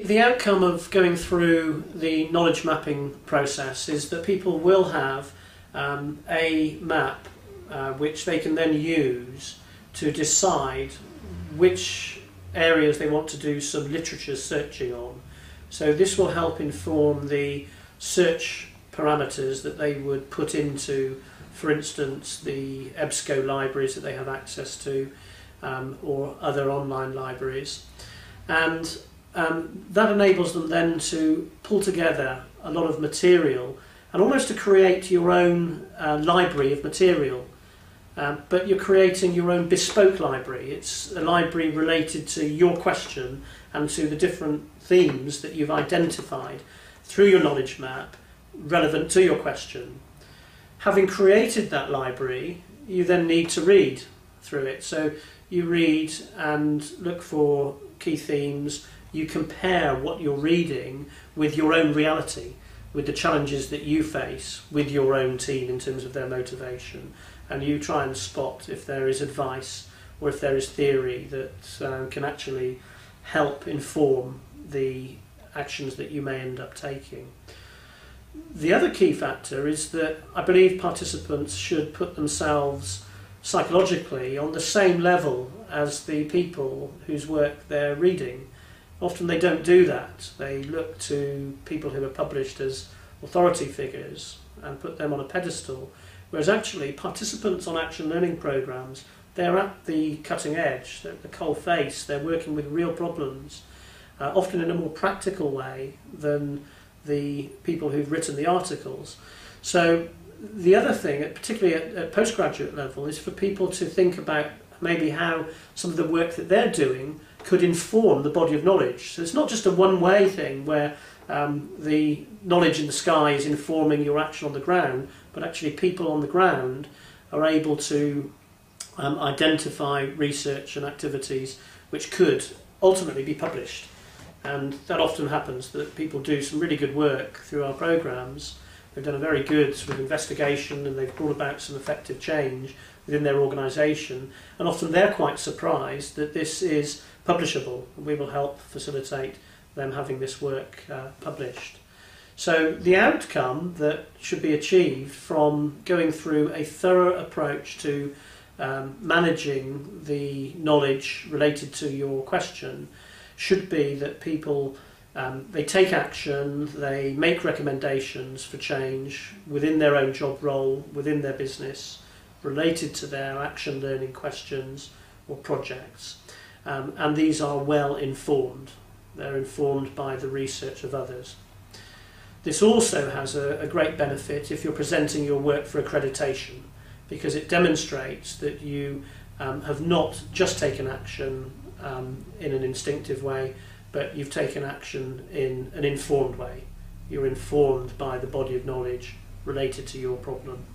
The outcome of going through the knowledge mapping process is that people will have a map which they can then use to decide which areas they want to do some literature searching on. So this will help inform the search parameters that they would put into, for instance, the EBSCO libraries that they have access to, or other online libraries. And that enables them then to pull together a lot of material and almost to create your own library of material. But you're creating your own bespoke library. It's a library related to your question and to the different themes that you've identified through your knowledge map relevant to your question. Having created that library, you then need to read through it. So you read and look for key themes. You compare what you're reading with your own reality, with the challenges that you face with your own team in terms of their motivation, and you try and spot if there is advice or if there is theory that can actually help inform the actions that you may end up taking. The other key factor is that I believe participants should put themselves psychologically on the same level as the people whose work they're reading. Often they don't do that. They look to people who are published as authority figures and put them on a pedestal, whereas actually participants on action learning programs, they're at the cutting edge, they're at the coal face, they're working with real problems, often in a more practical way than the people who've written the articles. So the other thing, particularly at postgraduate level, is for people to think about maybe how some of the work that they're doing could inform the body of knowledge. So it's not just a one-way thing where the knowledge in the sky is informing your action on the ground, but actually people on the ground are able to identify research and activities which could ultimately be published. And that often happens, that people do some really good work through our programs. They've done a very good sort of investigation and they've brought about some effective change within their organisation, and often they're quite surprised that this is publishable, and we will help facilitate them having this work published. So the outcome that should be achieved from going through a thorough approach to managing the knowledge related to your question should be that people they take action, they make recommendations for change within their own job role, within their business, related to their action learning questions or projects. And these are well informed. They're informed by the research of others. This also has a great benefit if you're presenting your work for accreditation, because it demonstrates that you have not just taken action in an instinctive way, but you've taken action in an informed way. You're informed by the body of knowledge related to your problem.